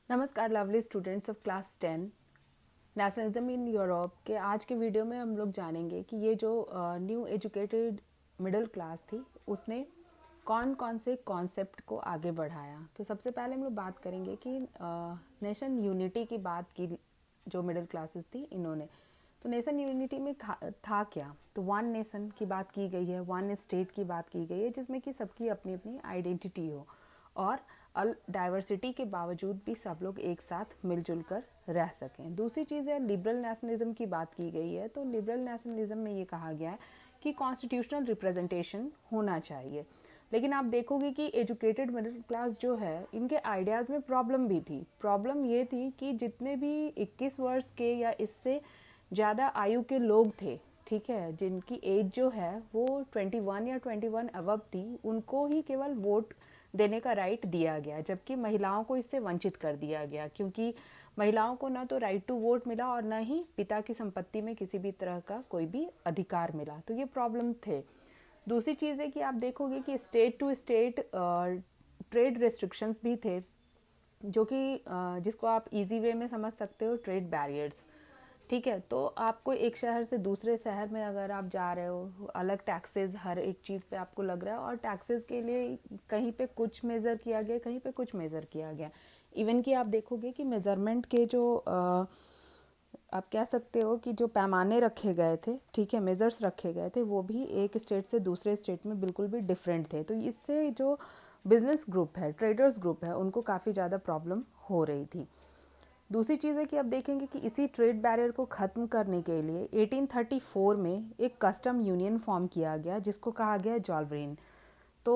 नमस्कार lovely students of class 10 nationalism in Europe के आज के वीडियो में हम लोग जानेंगे कि ये जो न्यू एजुकेटेड मिडिल क्लास थी उसने कौन कौन से कॉन्सेप्ट को आगे बढ़ाया। तो सबसे पहले हम लोग बात करेंगे कि नेशन यूनिटी की बात की जो मिडिल क्लासेस थी इन्होंने। तो नेशन यूनिटी में था क्या, तो वन नेशन की बात की गई है, वन स्टेट की बात की गई है जिसमें कि सबकी अपनी अपनी आइडेंटिटी हो और डाइवर्सिटी के बावजूद भी सब लोग एक साथ मिलजुल कर रह सकें। दूसरी चीज़ है लिबरल नेशनलिज्म की बात की गई है। तो लिबरल नेशनलिज्म में ये कहा गया है कि कॉन्स्टिट्यूशनल रिप्रेजेंटेशन होना चाहिए। लेकिन आप देखोगे कि एजुकेटेड मिडिल क्लास जो है इनके आइडियाज़ में प्रॉब्लम भी थी। प्रॉब्लम ये थी कि जितने भी 21 वर्ष के या इससे ज़्यादा आयु के लोग थे, ठीक है, जिनकी एज जो है वो 21 या 21 अबव थी, उनको ही केवल वोट देने का राइट दिया गया, जबकि महिलाओं को इससे वंचित कर दिया गया क्योंकि महिलाओं को ना तो राइट टू वोट मिला और ना ही पिता की संपत्ति में किसी भी तरह का कोई भी अधिकार मिला। तो ये प्रॉब्लम थे। दूसरी चीज़ है कि आप देखोगे कि state to state trade restrictions भी थे, जो कि जिसको आप इजी वे में समझ सकते हो, ट्रेड बैरियर्स। ठीक है, तो आपको एक शहर से दूसरे शहर में अगर आप जा रहे हो, अलग टैक्सेस हर एक चीज़ पे आपको लग रहा है और टैक्सेस के लिए कहीं पे कुछ मेज़र किया गया, कहीं पे कुछ मेज़र किया गया। इवन कि आप देखोगे कि मेज़रमेंट के जो आप कह सकते हो कि जो पैमाने रखे गए थे, ठीक है, मेज़र्स रखे गए थे, वो भी एक स्टेट से दूसरे स्टेट में बिल्कुल भी डिफरेंट थे। तो इससे जो बिजनेस ग्रुप है, ट्रेडर्स ग्रुप है, उनको काफ़ी ज़्यादा प्रॉब्लम हो रही थी। दूसरी चीज़ है कि आप देखेंगे कि इसी ट्रेड बैरियर को ख़त्म करने के लिए 1834 में एक कस्टम यूनियन फॉर्म किया गया जिसको कहा गया जॉल्वरीन। तो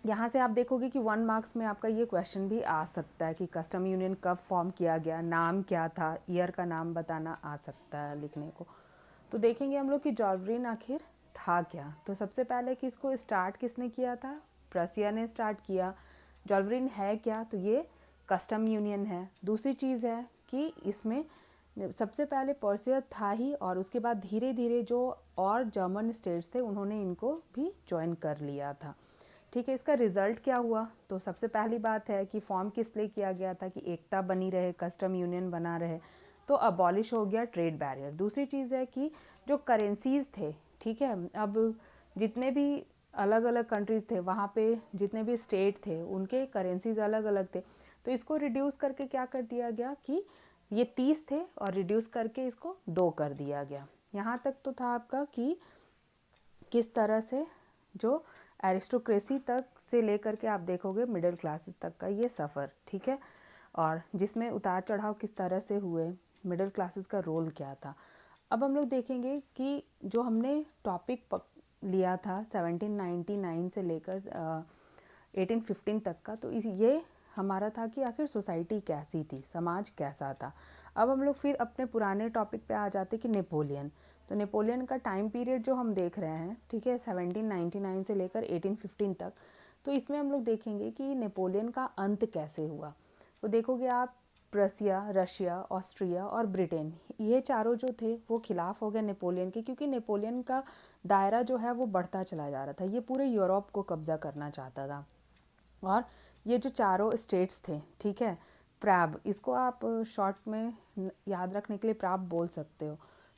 यहाँ से आप देखोगे कि 1 मार्क्स में आपका ये क्वेश्चन भी आ सकता है कि कस्टम यूनियन कब फॉर्म किया गया, नाम क्या था, ईयर का नाम बताना आ सकता है लिखने को। तो देखेंगे हम लोग कि जॉल्वरीन आखिर था क्या। तो सबसे पहले कि इसको स्टार्ट किसने किया था, प्रसिया ने स्टार्ट किया। जॉल्वरीन है क्या, तो ये कस्टम यूनियन है। दूसरी चीज़ है कि इसमें सबसे पहले पर्सिया था ही और उसके बाद धीरे धीरे जो और जर्मन स्टेट्स थे उन्होंने इनको भी ज्वाइन कर लिया था। ठीक है, इसका रिजल्ट क्या हुआ, तो सबसे पहली बात है कि फॉर्म किस लिए किया गया था कि एकता बनी रहे, कस्टम यूनियन बना रहे, तो अबॉलिश हो गया ट्रेड बैरियर। दूसरी चीज़ है कि जो करेंसीज थे, ठीक है, अब जितने भी अलग अलग कंट्रीज़ थे वहाँ पे जितने भी स्टेट थे उनके करेंसीज अलग अलग थे, तो इसको रिड्यूस करके क्या कर दिया गया कि ये 30 थे और रिड्यूस करके इसको 2 कर दिया गया। यहाँ तक तो था आपका कि किस तरह से जो एरिस्टोक्रेसी तक से लेकर के आप देखोगे मिडिल क्लासेस तक का ये सफ़र, ठीक है, और जिसमें उतार चढ़ाव किस तरह से हुए, मिडिल क्लासेस का रोल क्या था। अब हम लोग देखेंगे कि जो हमने टॉपिक लिया था 1799 से लेकर 1815 तक का, तो इस ये हमारा था कि आखिर सोसाइटी कैसी थी, समाज कैसा था। अब हम लोग फिर अपने पुराने टॉपिक पे आ जाते कि नेपोलियन। तो नेपोलियन का टाइम पीरियड जो हम देख रहे हैं, ठीक है, 1799 से लेकर 1815 तक, तो इसमें हम लोग देखेंगे कि नेपोलियन का अंत कैसे हुआ। तो देखोगे आप, प्रसिया, रशिया, ऑस्ट्रिया और ब्रिटेन, ये चारों जो थे वो खिलाफ हो गए नेपोलियन के, क्योंकि नेपोलियन का दायरा जो है वो बढ़ता चला जा रहा था। ये पूरे यूरोप को कब्जा करना चाहता था। और ये जो चारों स्टेट्स थे, ठीक है, प्राब, इसको आप शॉर्ट में याद रखने के लिए प्राब बोल सकते हो,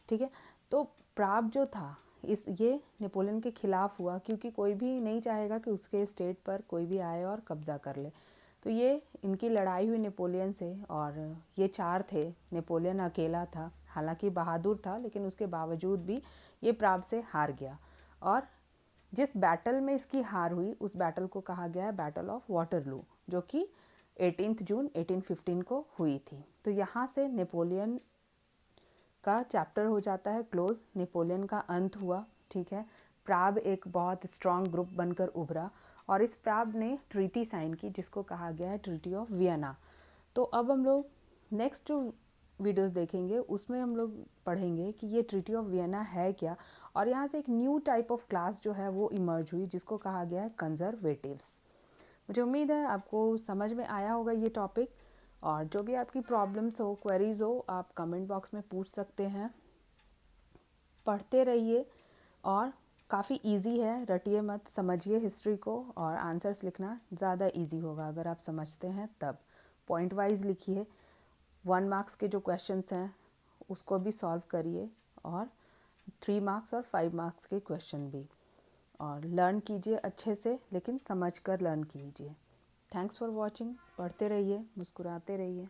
ठीक है। तो प्राब जो था इस ये नेपोलियन के खिलाफ हुआ, क्योंकि कोई भी नहीं चाहेगा कि उसके स्टेट पर कोई भी आए और कब्जा कर ले। तो ये इनकी लड़ाई हुई नेपोलियन से, और ये चार थे, नेपोलियन अकेला था, हालांकि बहादुर था लेकिन उसके बावजूद भी ये प्राब से हार गया। और जिस बैटल में इसकी हार हुई उस बैटल को कहा गया है बैटल ऑफ वाटरलू, जो कि 18 जून 1815 को हुई थी। तो यहाँ से नेपोलियन का चैप्टर हो जाता है क्लोज, नेपोलियन का अंत हुआ, ठीक है। प्राग एक बहुत स्ट्रॉन्ग ग्रुप बनकर उभरा और इस प्राग ने ट्रीटी साइन की जिसको कहा गया है ट्रीटी ऑफ वियना। तो अब हम लोग नेक्स्ट जो वीडियोस देखेंगे उसमें हम लोग पढ़ेंगे कि ये ट्रीटी ऑफ वियना है क्या, और यहाँ से एक न्यू टाइप ऑफ क्लास जो है वो इमर्ज हुई जिसको कहा गया है कंजर्वेटिव्स। मुझे उम्मीद है आपको समझ में आया होगा ये टॉपिक, और जो भी आपकी प्रॉब्लम्स हो, क्वेरीज हो, आप कमेंट बॉक्स में पूछ सकते हैं। पढ़ते रहिए और काफ़ी इजी है, रटिए मत, समझिए हिस्ट्री को, और आंसर्स लिखना ज़्यादा इजी होगा अगर आप समझते हैं तब। पॉइंट वाइज लिखिए, 1 मार्क्स के जो क्वेश्चंस हैं उसको भी सॉल्व करिए, और 3 मार्क्स और 5 मार्क्स के क्वेश्चन भी, और लर्न कीजिए अच्छे से, लेकिन समझ कर लर्न कीजिए। Thanks for watching. पढ़ते रहिए, मुस्कुराते रहिए।